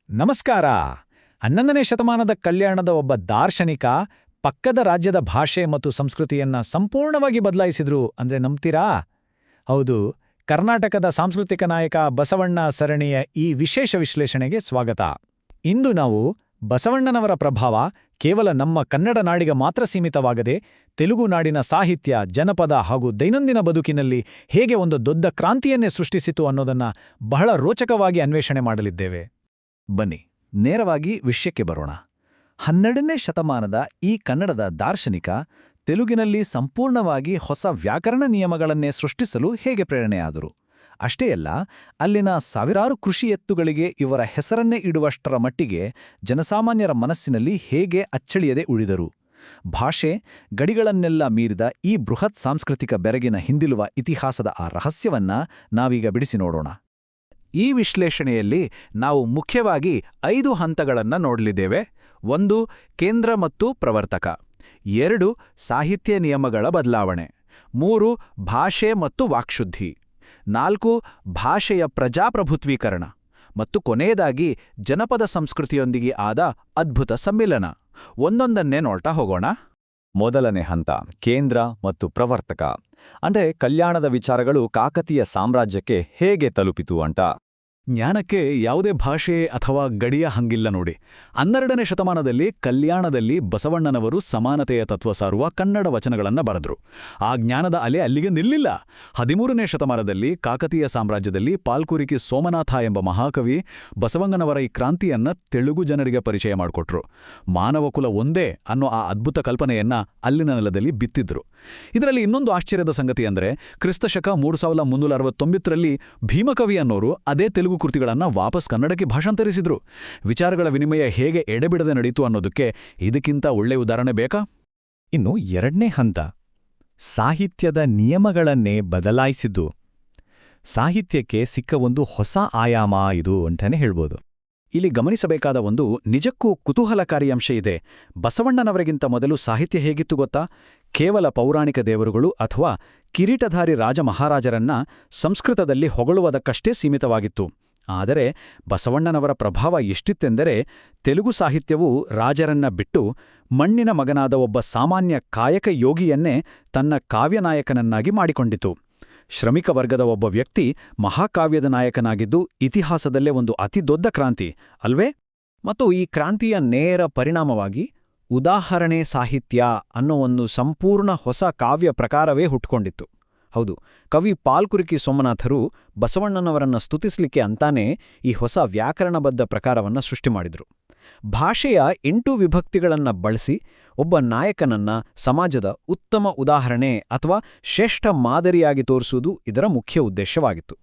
ನಮಸ್ಕಾರ. 11ನೇ ಶತಮಾನದ ಕಲ್ಯಾಣದ ಒಬ್ಬ ದಾರ್ಶನಿಕ ಪಕ್ಕದ ರಾಜ್ಯದ ಭಾಷೆ ಮತ್ತು ಸಂಸ್ಕೃತಿಯನ್ನ ಸಂಪೂರ್ಣವಾಗಿ ಬದಲಾಯಿಸಿದ್ರು ಅಂದ್ರೆ ನಂಬ್ತೀರಾ? ಹೌದು, ಕರ್ನಾಟಕದ ಸಾಂಸ್ಕೃತಿಕ ನಾಯಕ ಬಸವಣ್ಣ ಸರಣಿಯ ಈ ವಿಶೇಷ ವಿಶ್ಲೇಷಣೆಗೆ ಸ್ವಾಗತ. ಇಂದು ನಾವು ಬಸವಣ್ಣನವರ ಪ್ರಭಾವ ಕೇವಲ ನಮ್ಮ ಕನ್ನಡ ನಾಡಿಗೆ ಮಾತ್ರ ಸೀಮಿತವಾಗದೆ ತೆಲುಗು ನಾಡಿನ ಸಾಹಿತ್ಯ, ಜನಪದ ಹಾಗೂ ದೈನಂದಿನ ಬದುಕಿನಲ್ಲಿ ಹೇಗೆ ಒಂದು ದೊಡ್ಡ ಕ್ರಾಂತಿಯನ್ನೇ ಸೃಷ್ಟಿಸಿತು ಅನ್ನೋದನ್ನ ಬಹಳ ರೋಚಕವಾಗಿ ಅನ್ವೇಷಣೆ ಮಾಡಲಿದ್ದೇವೆ. ಬನ್ನಿ, ನೇರವಾಗಿ ವಿಷಯಕ್ಕೆ ಬರೋಣ. 12ನೇ ಶತಮಾನದ ಈ ಕನ್ನಡದ ದಾರ್ಶನಿಕ ತೆಲುಗಿನಲ್ಲಿ ಸಂಪೂರ್ಣವಾಗಿ ಹೊಸ ವ್ಯಾಕರಣ ನಿಯಮಗಳನ್ನೇ ಸೃಷ್ಟಿಸಲು ಹೇಗೆ ಪ್ರೇರಣೆಯಾದರು? ಅಷ್ಟೇ ಅಲ್ಲ, ಅಲ್ಲಿನ ಸಾವಿರಾರು ಕೃಷಿ ಎತ್ತುಗಳಿಗೆ ಇವರ ಹೆಸರನ್ನೇ ಇಡುವಷ್ಟರ ಮಟ್ಟಿಗೆ ಜನಸಾಮಾನ್ಯರ ಮನಸ್ಸಿನಲ್ಲಿ ಹೇಗೆ ಅಚ್ಚಳಿಯದೆ ಉಳಿದರು? ಭಾಷೆ, ಗಡಿಗಳನ್ನೆಲ್ಲ ಮೀರಿದ ಈ ಬೃಹತ್ ಸಾಂಸ್ಕೃತಿಕ ಬೆರಗಿನ ಹಿಂದಿರುವ ಇತಿಹಾಸದ ಆ ರಹಸ್ಯವನ್ನ ನಾವೀಗ ಬಿಡಿಸಿ ನೋಡೋಣ. ಈ ವಿಶ್ಲೇಷಣೆಯಲ್ಲಿ ನಾವು ಮುಖ್ಯವಾಗಿ 5 ಹಂತಗಳನ್ನು ನೋಡಲಿದ್ದೇವೆ. 1. ಕೇಂದ್ರ ಮತ್ತು ಪ್ರವರ್ತಕ. 2. ಸಾಹಿತ್ಯ ನಿಯಮಗಳ ಬದಲಾವಣೆ. 3. ಭಾಷೆ ಮತ್ತು ವಾಕ್ಶುದ್ಧಿ. 4. ಭಾಷೆಯ ಪ್ರಜಾಪ್ರಭುತ್ವೀಕರಣ. ಮತ್ತು ಕೊನೆಯದಾಗಿ ಜನಪದ ಸಂಸ್ಕೃತಿಯೊಂದಿಗೆ ಆದ ಅದ್ಭುತ ಸಮ್ಮಿಲನ. ಒಂದೊಂದನ್ನೇ ನೋಡ್ತಾ ಹೋಗೋಣ. ಮೊದಲನೇ ಹಂತ, ಕೇಂದ್ರ ಮತ್ತು ಪ್ರವರ್ತಕ. ಅಂದ್ರೆ ಕಲ್ಯಾಣದ ವಿಚಾರಗಳು ಕಾಕತೀಯ ಸಾಮ್ರಾಜ್ಯಕ್ಕೆ ಹೇಗೆ ತಲುಪಿತು ಅಂತ. ಜ್ಞಾನಕ್ಕೆ ಯಾವುದೇ ಭಾಷೆ ಅಥವಾ ಗಡಿಯ ಹಂಗಿಲ್ಲ ನೋಡಿ. 12ನೇ ಶತಮಾನದಲ್ಲಿ ಕಲ್ಯಾಣದಲ್ಲಿ ಬಸವಣ್ಣನವರು ಸಮಾನತೆಯ ತತ್ವ ಸಾರುವ ಕನ್ನಡ ವಚನಗಳನ್ನು ಬರೆದ್ರು. ಆ ಜ್ಞಾನದ ಅಲೆ ಅಲ್ಲಿಗೆ ನಿಲ್ಲಿಲ್ಲ. 13ನೇ ಶತಮಾನದಲ್ಲಿ ಕಾಕತೀಯ ಸಾಮ್ರಾಜ್ಯದಲ್ಲಿ ಪಾಲ್ಕುರಿಕಿ ಸೋಮನಾಥ ಎಂಬ ಮಹಾಕವಿ ಬಸವಣ್ಣನವರ ಈ ಕ್ರಾಂತಿಯನ್ನ ತೆಲುಗು ಜನರಿಗೆ ಪರಿಚಯ ಮಾಡಿಕೊಟ್ರು. ಮಾನವಕುಲ ಒಂದೇ ಅನ್ನೋ ಆ ಅದ್ಭುತ ಕಲ್ಪನೆಯನ್ನ ಅಲ್ಲಿನ ನೆಲದಲ್ಲಿ ಬಿತ್ತಿದ್ರು. ಇದರಲ್ಲಿ ಇನ್ನೊಂದು ಆಶ್ಚರ್ಯದ ಸಂಗತಿ ಅಂದರೆ ಕ್ರಿಸ್ತಶಕ 3369ರಲ್ಲಿ ಭೀಮಕವಿ ಅನ್ನೋರು ಅದೇ ತೆಲುಗು ಕೃತಿಗಳನ್ನು ವಾಪಸ್ ಕನ್ನಡಕ್ಕೆ ಭಾಷಾಂತರಿಸಿದ್ರು. ವಿಚಾರಗಳ ವಿನಿಮಯ ಹೇಗೆ ಎಡೆಬಿಡದೆ ನಡೀತು ಅನ್ನೋದಕ್ಕೆ ಇದಕ್ಕಿಂತ ಒಳ್ಳೆ ಉದಾಹರಣೆ ಬೇಕಾ? ಇನ್ನು 2ನೇ ಹಂತ, ಸಾಹಿತ್ಯದ ನಿಯಮಗಳನ್ನೇ ಬದಲಾಯಿಸಿದ್ದು. ಸಾಹಿತ್ಯಕ್ಕೆ ಸಿಕ್ಕ ಒಂದು ಹೊಸ ಆಯಾಮ ಇದು ಅಂತಾನೆ ಹೇಳ್ಬೋದು. ಇಲ್ಲಿ ಗಮನಿಸಬೇಕಾದ ಒಂದು ನಿಜಕ್ಕೂ ಕುತೂಹಲಕಾರಿ ಅಂಶ ಇದೆ. ಬಸವಣ್ಣನವರಿಗಿಂತ ಮೊದಲು ಸಾಹಿತ್ಯ ಹೇಗಿತ್ತು ಗೊತ್ತಾ? ಕೇವಲ ಪೌರಾಣಿಕ ದೇವರುಗಳು ಅಥವಾ ಕಿರೀಟಧಾರಿ ರಾಜ ಮಹಾರಾಜರನ್ನ ಸಂಸ್ಕೃತದಲ್ಲಿ ಹೊಗಳುವುದಕ್ಕಷ್ಟೇ ಸೀಮಿತವಾಗಿತ್ತು. ಆದರೆ ಬಸವಣ್ಣನವರ ಪ್ರಭಾವ ಎಷ್ಟಿತ್ತೆಂದರೆ ತೆಲುಗು ಸಾಹಿತ್ಯವು ರಾಜರನ್ನ ಬಿಟ್ಟು ಮಣ್ಣಿನ ಮಗನಾದ ಒಬ್ಬ ಸಾಮಾನ್ಯ ಕಾಯಕ ಯೋಗಿಯನ್ನೇ ತನ್ನ ಕಾವ್ಯನಾಯಕನನ್ನಾಗಿ ಮಾಡಿಕೊಂಡಿತು. ಶ್ರಮಿಕ ವರ್ಗದ ಒಬ್ಬ ವ್ಯಕ್ತಿ ಮಹಾಕಾವ್ಯದ ನಾಯಕನಾಗಿದ್ದು ಇತಿಹಾಸದಲ್ಲೇ ಒಂದು ಅತಿ ದೊಡ್ಡ ಕ್ರಾಂತಿ ಅಲ್ವೇ? ಮತ್ತು ಈ ಕ್ರಾಂತಿಯ ನೇರ ಪರಿಣಾಮವಾಗಿ ಉದಾಹರಣೆ ಸಾಹಿತ್ಯ ಅನ್ನೋ ಒಂದು ಸಂಪೂರ್ಣ ಹೊಸ ಕಾವ್ಯ ಪ್ರಕಾರವೇ ಹುಟ್ಕೊಂಡಿತ್ತು. ಹೌದು, ಕವಿ ಪಾಲ್ಕುರಿಕಿ ಸೋಮನಾಥರು ಬಸವಣ್ಣನವರನ್ನ ಸ್ತುತಿಸಲಿಕ್ಕೆ ಅಂತಾನೆ ಈ ಹೊಸ ವ್ಯಾಕರಣಬದ್ಧ ಪ್ರಕಾರವನ್ನು ಸೃಷ್ಟಿ ಮಾಡಿದ್ರು. ಭಾಷೆಯ 8 ವಿಭಕ್ತಿಗಳನ್ನು ಬಳಸಿ ಒಬ್ಬ ನಾಯಕನನ್ನ ಸಮಾಜದ ಉತ್ತಮ ಉದಾಹರಣೆ ಅಥವಾ ಶ್ರೇಷ್ಠ ಮಾದರಿಯಾಗಿ ತೋರಿಸುವುದು ಇದರ ಮುಖ್ಯ ಉದ್ದೇಶವಾಗಿತ್ತು.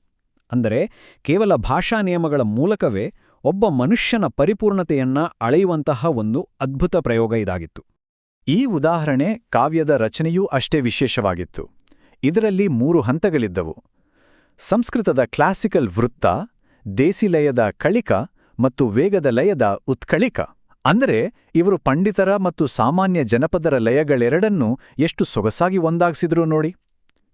ಅಂದರೆ ಕೇವಲ ಭಾಷಾ ನಿಯಮಗಳ ಮೂಲಕವೇ ಒಬ್ಬ ಮನುಷ್ಯನ ಪರಿಪೂರ್ಣತೆಯನ್ನ ಅಳೆಯುವಂತಹ ಒಂದು ಅದ್ಭುತ ಪ್ರಯೋಗ ಇದಾಗಿತ್ತು. ಈ ಉದಾಹರಣೆ ಕಾವ್ಯದ ರಚನೆಯೂ ಅಷ್ಟೇ ವಿಶೇಷವಾಗಿತ್ತು. ಇದರಲ್ಲಿ 3 ಹಂತಗಳಿದ್ದವು: ಸಂಸ್ಕೃತದ ಕ್ಲಾಸಿಕಲ್ ವೃತ್ತ, ದೇಸಿಲಯದ ಕಳಿಕ ಮತ್ತು ವೇಗದ ಲಯದ ಉತ್ಕಳಿಕ. ಅಂದರೆ ಇವರು ಪಂಡಿತರ ಮತ್ತು ಸಾಮಾನ್ಯ ಜನಪದರ ಲಯಗಳೆರಡನ್ನೂ ಎಷ್ಟು ಸೊಗಸಾಗಿ ಒಂದಾಗಿಸಿದ್ರು ನೋಡಿ.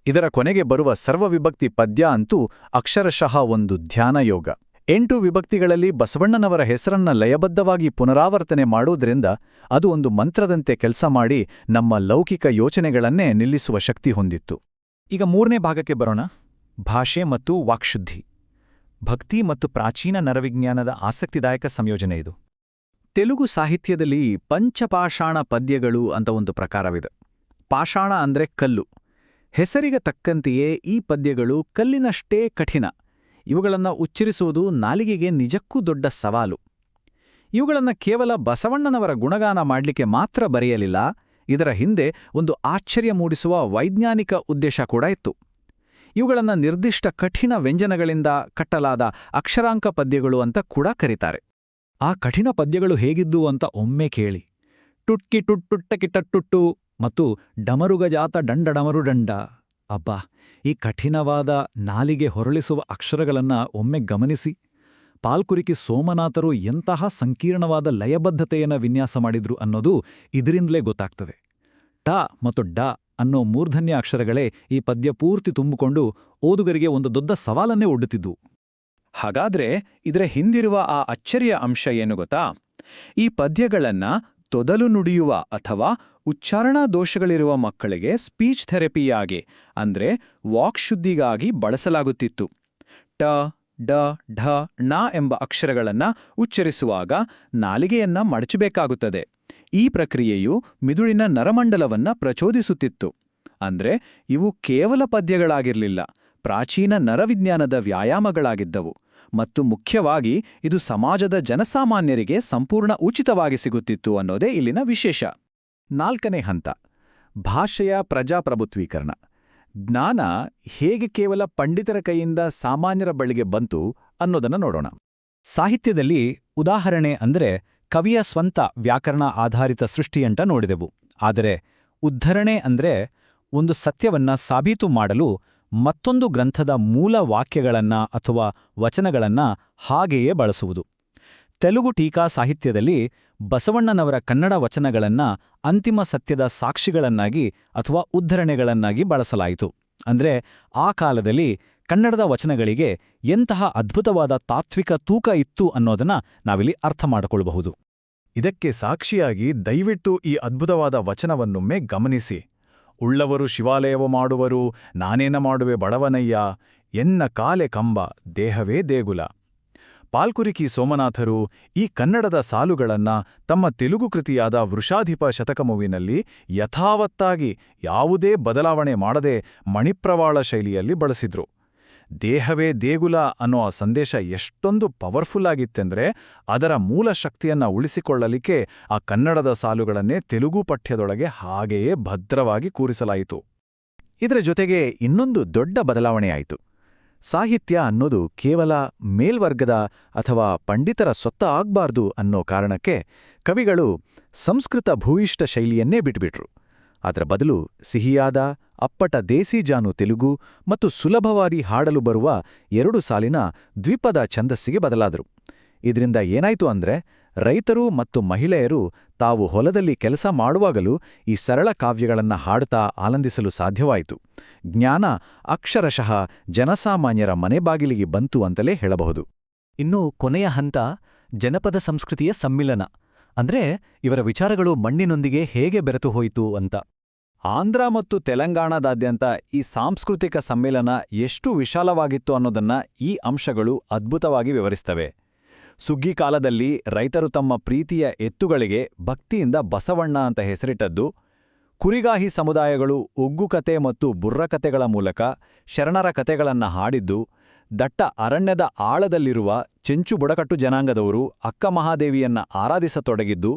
ಇದರ ಕೊನೆಗೆ ಬರುವ ಸರ್ವವಿಭಕ್ತಿ ಪದ್ಯ ಅಂತೂ ಅಕ್ಷರಶಃ ಒಂದು ಧ್ಯಾನಯೋಗ. 8 ವಿಭಕ್ತಿಗಳಲ್ಲಿ ಬಸವಣ್ಣನವರ ಹೆಸರನ್ನ ಲಯಬದ್ಧವಾಗಿ ಪುನರಾವರ್ತನೆ ಮಾಡೋದ್ರಿಂದ ಅದು ಒಂದು ಮಂತ್ರದಂತೆ ಕೆಲಸ ಮಾಡಿ ನಮ್ಮ ಲೌಕಿಕ ಯೋಚನೆಗಳನ್ನೇ ನಿಲ್ಲಿಸುವ ಶಕ್ತಿ ಹೊಂದಿತ್ತು. ಈಗ 3ನೇ ಭಾಗಕ್ಕೆ ಬರೋಣ, ಭಾಷೆ ಮತ್ತು ವಾಕ್ಶುದ್ಧಿ. ಭಕ್ತಿ ಮತ್ತು ಪ್ರಾಚೀನ ನರವಿಜ್ಞಾನದ ಆಸಕ್ತಿದಾಯಕ ಸಂಯೋಜನೆ ಇದು. ತೆಲುಗು ಸಾಹಿತ್ಯದಲ್ಲಿ ಪಂಚಪಾಷಾಣ ಪದ್ಯಗಳು ಅಂತ ಒಂದು ಪ್ರಕಾರವಿದೆ. ಪಾಷಾಣ ಅಂದ್ರೆ ಕಲ್ಲು. ಹೆಸರಿಗೆ ತಕ್ಕಂತೆಯೇ ಈ ಪದ್ಯಗಳು ಕಲ್ಲಿನಷ್ಟೇ ಕಠಿಣ. ಇವುಗಳನ್ನು ಉಚ್ಚರಿಸುವುದು ನಾಲಿಗೆಗೆ ನಿಜಕ್ಕೂ ದೊಡ್ಡ ಸವಾಲು. ಇವುಗಳನ್ನು ಕೇವಲ ಬಸವಣ್ಣನವರ ಗುಣಗಾನ ಮಾಡಲಿಕ್ಕೆ ಮಾತ್ರ ಬರೆಯಲಿಲ್ಲ, ಇದರ ಹಿಂದೆ ಒಂದು ಆಶ್ಚರ್ಯ ಮೂಡಿಸುವ ವೈಜ್ಞಾನಿಕ ಉದ್ದೇಶ ಕೂಡ ಇತ್ತು. ಇವುಗಳನ್ನು ನಿರ್ದಿಷ್ಟ ಕಠಿಣ ವ್ಯಂಜನಗಳಿಂದ ಕಟ್ಟಲಾದ ಅಕ್ಷರಾಂಕ ಪದ್ಯಗಳು ಅಂತ ಕೂಡ ಕರೀತಾರೆ. ಆ ಕಠಿಣ ಪದ್ಯಗಳು ಹೇಗಿದ್ದು ಅಂತ ಒಮ್ಮೆ ಕೇಳಿ. ಟುಟ್ಕಿ ಟುಟ್ಟುಟ್ಟಕಿಟ್ಟುಟ್ಟು ಮತ್ತು ಡಮರುಗಜಾತ ದಂಡಡಮರು ದಂಡ. ಅಬ್ಬಾ, ಈ ಕಠಿಣವಾದ ನಾಲಿಗೆ ಹೊರಳಿಸುವ ಅಕ್ಷರಗಳನ್ನ ಒಮ್ಮೆ ಗಮನಿಸಿ. ಪಾಲ್ಕುರಿಕಿ ಸೋಮನಾಥರು ಎಂತಹ ಸಂಕೀರ್ಣವಾದ ಲಯಬದ್ಧತೆಯನ್ನು ವಿನ್ಯಾಸ ಮಾಡಿದ್ರು ಅನ್ನೋದು ಇದರಿಂದಲೇ ಗೊತ್ತಾಗ್ತದೆ. ಟ ಮತ್ತು ಡ ಅನ್ನೋ ಮೂರ್ಧನ್ಯ ಅಕ್ಷರಗಳೇ ಈ ಪದ್ಯ ಪೂರ್ತಿ ತುಂಬಿಕೊಂಡು ಓದುಗರಿಗೆ ಒಂದು ದೊಡ್ಡ ಸವಾಲನ್ನೇ ಒಡ್ಡುತ್ತಿದ್ವು. ಹಾಗಾದ್ರೆ ಇದರ ಹಿಂದಿರುವ ಆ ಅಚ್ಚರಿಯ ಅಂಶ ಏನು ಗೊತ್ತಾ? ಈ ಪದ್ಯಗಳನ್ನ ತೊದಲು ನುಡಿಯುವ ಅಥವಾ ಉಚ್ಚಾರಣಾ ದೋಷಗಳಿರುವ ಮಕ್ಕಳಿಗೆ ಸ್ಪೀಚ್ ಥೆರಪಿಯಾಗಿ ಅಂದ್ರೆ ವಾಕ್ಶುದ್ಧಿಗಾಗಿ ಬಳಸಲಾಗುತ್ತಿತ್ತು. ಟ ಡ ಢ ಣ ಎಂಬ ಅಕ್ಷರಗಳನ್ನ ಉಚ್ಚರಿಸುವಾಗ ನಾಲಿಗೆಯನ್ನ ಮಡಚಬೇಕಾಗುತ್ತದೆ. ಈ ಪ್ರಕ್ರಿಯೆಯು ಮಿದುಳಿನ ನರಮಂಡಲವನ್ನ ಪ್ರಚೋದಿಸುತ್ತಿತ್ತು. ಅಂದ್ರೆ ಇವು ಕೇವಲ ಪದ್ಯಗಳಾಗಿರ್ಲಿಲ್ಲ, ಪ್ರಾಚೀನ ನರವಿಜ್ಞಾನದ ವ್ಯಾಯಾಮಗಳಾಗಿದ್ದವು. ಮತ್ತು ಮುಖ್ಯವಾಗಿ ಇದು ಸಮಾಜದ ಜನಸಾಮಾನ್ಯರಿಗೆ ಸಂಪೂರ್ಣ ಉಚಿತವಾಗಿ ಸಿಗುತ್ತಿತ್ತು ಅನ್ನೋದೇ ಇಲ್ಲಿನ ವಿಶೇಷ. 4ನೇ ಹಂತ, ಭಾಷೆಯ ಪ್ರಜಾಪ್ರಭುತ್ವೀಕರಣ. ಜ್ಞಾನ ಹೇಗೆ ಕೇವಲ ಪಂಡಿತರ ಕೈಯಿಂದ ಸಾಮಾನ್ಯರ ಬಳಿಗೆ ಬಂತು ಅನ್ನೋದನ್ನ ನೋಡೋಣ. ಸಾಹಿತ್ಯದಲ್ಲಿ ಉದಾಹರಣೆ ಅಂದ್ರೆ ಕವಿಯ ಸ್ವಂತ ವ್ಯಾಕರಣ ಆಧಾರಿತ ಸೃಷ್ಟಿಯಂಟ ನೋಡಿದೆವು. ಆದರೆ ಉದ್ಧರಣೆ ಅಂದ್ರೆ ಒಂದು ಸತ್ಯವನ್ನ ಸಾಬೀತು ಮಾಡಲು ಮತ್ತೊಂದು ಗ್ರಂಥದ ಮೂಲ ವಾಕ್ಯಗಳನ್ನ ಅಥವಾ ವಚನಗಳನ್ನ ಹಾಗೆಯೇ ಬಳಸುವುದು. ತೆಲುಗು ಟೀಕಾ ಸಾಹಿತ್ಯದಲ್ಲಿ ಬಸವಣ್ಣನವರ ಕನ್ನಡ ವಚನಗಳನ್ನ ಅಂತಿಮ ಸತ್ಯದ ಸಾಕ್ಷಿಗಳನ್ನಾಗಿ ಅಥವಾ ಉದ್ಧರಣೆಗಳನ್ನಾಗಿ ಬಳಸಲಾಯಿತು. ಅಂದ್ರೆ ಆ ಕಾಲದಲ್ಲಿ ಕನ್ನಡದ ವಚನಗಳಿಗೆ ಎಂತಹ ಅದ್ಭುತವಾದ ತಾತ್ವಿಕ ತೂಕ ಇತ್ತು ಅನ್ನೋದನ್ನ ನಾವಿಲ್ಲಿ ಅರ್ಥ ಮಾಡಿಕೊಳ್ಳಬಹುದು. ಇದಕ್ಕೆ ಸಾಕ್ಷಿಯಾಗಿ ದಯವಿಟ್ಟು ಈ ಅದ್ಭುತವಾದ ವಚನವನ್ನೊಮ್ಮೆ ಗಮನಿಸಿ. ಉಳ್ಳವರು ಶಿವಾಲಯವ ಮಾಡುವರು, ನಾನೇನ ಮಾಡುವೆ ಬಡವನಯ್ಯ, ಎನ್ನ ಕಾಲೆ ಕಂಬ ದೇಹವೇ ದೇಗುಲ. ಪಾಲ್ಕುರಿಕಿ ಸೋಮನಾಥರು ಈ ಕನ್ನಡದ ಸಾಲುಗಳನ್ನ ತಮ್ಮ ತೆಲುಗು ಕೃತಿಯಾದ ವೃಷಾಧಿಪ ಶತಕಮುವಿನಲ್ಲಿ ಯಥಾವತ್ತಾಗಿ ಯಾವುದೇ ಬದಲಾವಣೆ ಮಾಡದೆ ಮಣಿಪ್ರವಾಳ ಶೈಲಿಯಲ್ಲಿ ಬಳಸಿದ್ರು. ದೇಹವೇ ದೇಗುಲ ಅನ್ನೋ ಆ ಸಂದೇಶ ಎಷ್ಟೊಂದು ಪವರ್ಫುಲ್ ಆಗಿತ್ತೆಂದ್ರೆ ಅದರ ಮೂಲ ಶಕ್ತಿಯನ್ನ ಉಳಿಸಿಕೊಳ್ಳಲಿಕ್ಕೆ ಆ ಕನ್ನಡದ ಸಾಲುಗಳನ್ನೇ ತೆಲುಗು ಪಠ್ಯದೊಳಗೆ ಹಾಗೆಯೇ ಭದ್ರವಾಗಿ ಕೂರಿಸಲಾಯಿತು. ಇದರ ಜೊತೆಗೆ ಇನ್ನೊಂದು ದೊಡ್ಡ ಬದಲಾವಣೆಯಾಯಿತು. ಸಾಹಿತ್ಯ ಅನ್ನೋದು ಕೇವಲ ಮೇಲ್ವರ್ಗದ ಅಥವಾ ಪಂಡಿತರ ಸೊತ್ತ ಆಗ್ಬಾರ್ದು ಅನ್ನೋ ಕಾರಣಕ್ಕೆ ಕವಿಗಳು ಸಂಸ್ಕೃತ ಭೂಯಿಷ್ಠ ಶೈಲಿಯನ್ನೇ ಬಿಟ್ಬಿಟ್ರು. ಅದರ ಬದಲು ಸಿಹಿಯಾದ ಅಪ್ಪಟ ದೇಸಿಜಾನು ತೆಲುಗು ಮತ್ತು ಸುಲಭವಾಗಿ ಹಾಡಲು ಬರುವ 2 ಸಾಲಿನ ದ್ವಿಪದ ಛಂದಸ್ಸಿಗೆ ಬದಲಾದರು. ಇದರಿಂದ ಏನಾಯ್ತು ಅಂದ್ರೆ ರೈತರು ಮತ್ತು ಮಹಿಳೆಯರು ತಾವು ಹೊಲದಲ್ಲಿ ಕೆಲಸ ಮಾಡುವಾಗಲೂ ಈ ಸರಳ ಕಾವ್ಯಗಳನ್ನ ಹಾಡುತ್ತಾ ಆನಂದಿಸಲು ಸಾಧ್ಯವಾಯಿತು. ಜ್ಞಾನ ಅಕ್ಷರಶಃ ಜನಸಾಮಾನ್ಯರ ಮನೆಬಾಗಿಲಿಗೆ ಬಂತು ಅಂತಲೇ ಹೇಳಬಹುದು. ಇನ್ನು ಕೊನೆಯ ಹಂತ ಜನಪದ ಸಂಸ್ಕೃತಿಯ ಸಮ್ಮಿಲನ. ಅಂದ್ರೆ ಇವರ ವಿಚಾರಗಳು ಮಣ್ಣಿನೊಂದಿಗೆ ಹೇಗೆ ಬೆರೆತು ಹೋಯಿತು ಅಂತ. ಆಂಧ್ರ ಮತ್ತು ತೆಲಂಗಾಣದಾದ್ಯಂತ ಈ ಸಾಂಸ್ಕೃತಿಕ ಸಮ್ಮಿಲನ ಎಷ್ಟು ವಿಶಾಲವಾಗಿತ್ತು ಅನ್ನೋದನ್ನ ಈ ಅಂಶಗಳು ಅದ್ಭುತವಾಗಿ ವಿವರಿಸ್ತವೆ. ಸುಗ್ಗಿ ಕಾಲದಲ್ಲಿ ರೈತರು ತಮ್ಮ ಪ್ರೀತಿಯ ಎತ್ತುಗಳಿಗೆ ಭಕ್ತಿಯಿಂದ ಬಸವಣ್ಣ ಅಂತ ಹೆಸರಿಟ್ಟದ್ದು, ಕುರಿಗಾಹಿ ಸಮುದಾಯಗಳು ಒಗ್ಗುಕತೆ ಮತ್ತು ಬುರ್ರಕತೆಗಳ ಮೂಲಕ ಶರಣರ ಕತೆಗಳನ್ನ ಹಾಡಿದ್ದು, ದಟ್ಟ ಅರಣ್ಯದ ಆಳದಲ್ಲಿರುವ ಚೆಂಚು ಬುಡಕಟ್ಟು ಜನಾಂಗದವರು ಅಕ್ಕ ಮಹಾದೇವಿಯನ್ನ ಆರಾಧಿಸತೊಡಗಿದ್ದು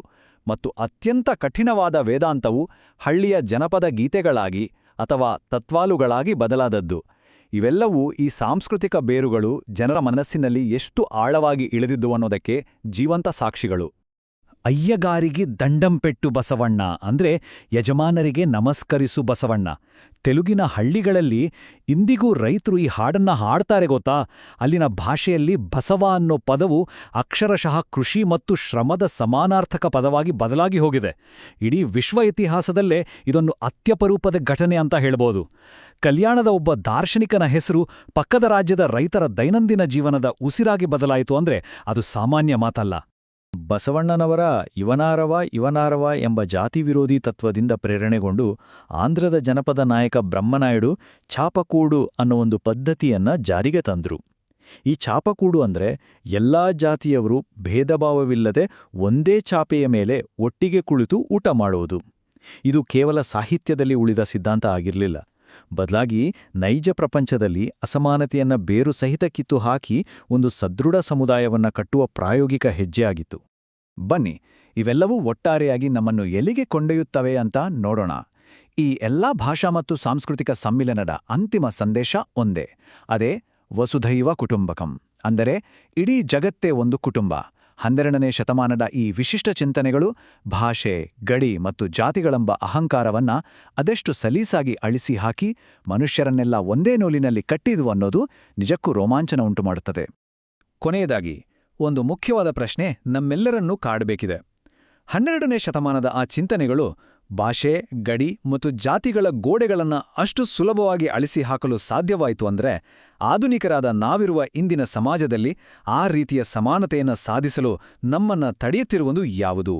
ಮತ್ತು ಅತ್ಯಂತ ಕಠಿಣವಾದ ವೇದಾಂತವು ಹಳ್ಳಿಯ ಜನಪದ ಗೀತೆಗಳಾಗಿ ಅಥವಾ ತತ್ವಾಲುಗಳಾಗಿ ಬದಲಾದದ್ದು. ಇವೆಲ್ಲವೂ ಈ ಸಾಂಸ್ಕೃತಿಕ ಬೇರುಗಳು ಜನರ ಮನಸ್ಸಿನಲ್ಲಿ ಎಷ್ಟು ಆಳವಾಗಿ ಇಳಿದಿದ್ದು ಅನ್ನೋದಕ್ಕೆ ಜೀವಂತ ಸಾಕ್ಷಿಗಳು. ಅಯ್ಯಗಾರಿಗೆ ದಂಡಂಪೆಟ್ಟು ಬಸವಣ್ಣ ಅಂದ್ರೆ ಯಜಮಾನರಿಗೆ ನಮಸ್ಕರಿಸು ಬಸವಣ್ಣ. ತೆಲುಗಿನ ಹಳ್ಳಿಗಳಲ್ಲಿ ಇಂದಿಗೂ ರೈತರು ಈ ಹಾಡನ್ನ ಹಾಡ್ತಾರೆ ಗೊತ್ತಾ? ಅಲ್ಲಿನ ಭಾಷೆಯಲ್ಲಿ ಬಸವ ಅನ್ನೋ ಪದವು ಅಕ್ಷರಶಃ ಕೃಷಿ ಮತ್ತು ಶ್ರಮದ ಸಮಾನಾರ್ಥಕ ಪದವಾಗಿ ಬದಲಾಗಿ ಹೋಗಿದೆ. ಇಡೀ ವಿಶ್ವ ಇತಿಹಾಸದಲ್ಲೇ ಇದೊಂದು ಅತ್ಯಪರೂಪದ ಘಟನೆ ಅಂತ ಹೇಳ್ಬೋದು. ಕಲ್ಯಾಣದ ಒಬ್ಬ ದಾರ್ಶನಿಕನ ಹೆಸರು ಪಕ್ಕದ ರಾಜ್ಯದ ರೈತರ ದೈನಂದಿನ ಜೀವನದ ಉಸಿರಾಗಿ ಬದಲಾಯಿತು ಅಂದ್ರೆ ಅದು ಸಾಮಾನ್ಯ ಮಾತಲ್ಲ. ಬಸವಣ್ಣನವರ ಇವನಾರವ ಎಂಬ ಜಾತಿ ವಿರೋಧಿ ತತ್ವದಿಂದ ಪ್ರೇರಣೆಗೊಂಡು ಆಂಧ್ರದ ಜನಪದ ನಾಯಕ ಬ್ರಹ್ಮನಾಯುಡು ಚಾಪಕೂಡು ಅನ್ನೋ ಒಂದು ಪದ್ಧತಿಯನ್ನ ಜಾರಿಗೆ ತಂದ್ರು. ಈ ಚಾಪಕೂಡು ಅಂದ್ರೆ ಎಲ್ಲಾ ಜಾತಿಯವರು ಭೇದಭಾವವಿಲ್ಲದೆ ಒಂದೇ ಚಾಪೆಯ ಮೇಲೆ ಒಟ್ಟಿಗೆ ಕುಳಿತು ಊಟ ಮಾಡುವುದು. ಇದು ಕೇವಲ ಸಾಹಿತ್ಯದಲ್ಲಿ ಉಳಿದ ಸಿದ್ಧಾಂತ ಆಗಿರಲಿಲ್ಲ. ಬದಲಾಗಿ ನೈಜ ಪ್ರಪಂಚದಲ್ಲಿ ಅಸಮಾನತೆಯನ್ನ ಬೇರು ಸಹಿತ ಕಿತ್ತು ಹಾಕಿ ಒಂದು ಸದೃಢ ಸಮುದಾಯವನ್ನ ಕಟ್ಟುವ ಪ್ರಾಯೋಗಿಕ ಹೆಜ್ಜೆಯಾಗಿತ್ತು. ಬನ್ನಿ, ಇವೆಲ್ಲವೂ ಒಟ್ಟಾರೆಯಾಗಿ ನಮ್ಮನ್ನು ಎಲ್ಲಿಗೆ ಕೊಂಡೊಯ್ಯುತ್ತವೆ ಅಂತ ನೋಡೋಣ. ಈ ಎಲ್ಲಾ ಭಾಷಾ ಮತ್ತು ಸಾಂಸ್ಕೃತಿಕ ಸಮ್ಮಿಲನದ ಅಂತಿಮ ಸಂದೇಶ ಒಂದೇ. ಅದೇ ವಸುಧೈವ ಕುಟುಂಬಕಂ. ಅಂದರೆ ಇಡೀ ಜಗತ್ತೇ ಒಂದು ಕುಟುಂಬ. 12ನೇ ಶತಮಾನದ ಈ ವಿಶಿಷ್ಟ ಚಿಂತನೆಗಳು ಭಾಷೆ, ಗಡಿ ಮತ್ತು ಜಾತಿಗಳೆಂಬ ಅಹಂಕಾರವನ್ನ ಅದೆಷ್ಟು ಸಲೀಸಾಗಿ ಅಳಿಸಿ ಹಾಕಿ ಮನುಷ್ಯರನ್ನೆಲ್ಲ ಒಂದೇ ನೂಲಿನಲ್ಲಿ ಕಟ್ಟಿದು ಅನ್ನೋದು ನಿಜಕ್ಕೂ ರೋಮಾಂಚನ ಉಂಟುಮಾಡುತ್ತದೆ. ಕೊನೆಯದಾಗಿ ಒಂದು ಮುಖ್ಯವಾದ ಪ್ರಶ್ನೆ ನಮ್ಮೆಲ್ಲರನ್ನೂ ಕಾಡಬೇಕಿದೆ. 12ನೇ ಶತಮಾನದ ಆ ಚಿಂತನೆಗಳು ಭಾಷೆ, ಗಡಿ ಮತ್ತು ಜಾತಿಗಳ ಗೋಡೆಗಳನ್ನು ಅಷ್ಟು ಸುಲಭವಾಗಿ ಅಳಿಸಿ ಹಾಕಲು ಸಾಧ್ಯವಾಯಿತು ಅಂದ್ರೆ ಆಧುನಿಕರಾದ ನಾವಿರುವ ಇಂದಿನ ಸಮಾಜದಲ್ಲಿ ಆ ರೀತಿಯ ಸಮಾನತೆಯನ್ನು ಸಾಧಿಸಲು ನಮ್ಮನ್ನ ತಡೆಯುತ್ತಿರುವುದು ಯಾವುದು?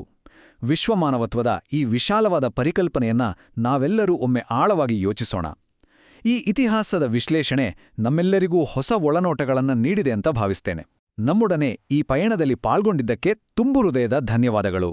ವಿಶ್ವಮಾನವತ್ವದ ಈ ವಿಶಾಲವಾದ ಪರಿಕಲ್ಪನೆಯನ್ನ ನಾವೆಲ್ಲರೂ ಒಮ್ಮೆ ಆಳವಾಗಿ ಯೋಚಿಸೋಣ. ಈ ಇತಿಹಾಸದ ವಿಶ್ಲೇಷಣೆ ನಮ್ಮೆಲ್ಲರಿಗೂ ಹೊಸ ಒಳನೋಟಗಳನ್ನು ನೀಡಿದೆ ಅಂತ ಭಾವಿಸ್ತೇನೆ. ನಮ್ಮೊಡನೆ ಈ ಪಯಣದಲ್ಲಿ ಪಾಲ್ಗೊಂಡಿದ್ದಕ್ಕೆ ತುಂಬು ಹೃದಯದ ಧನ್ಯವಾದಗಳು.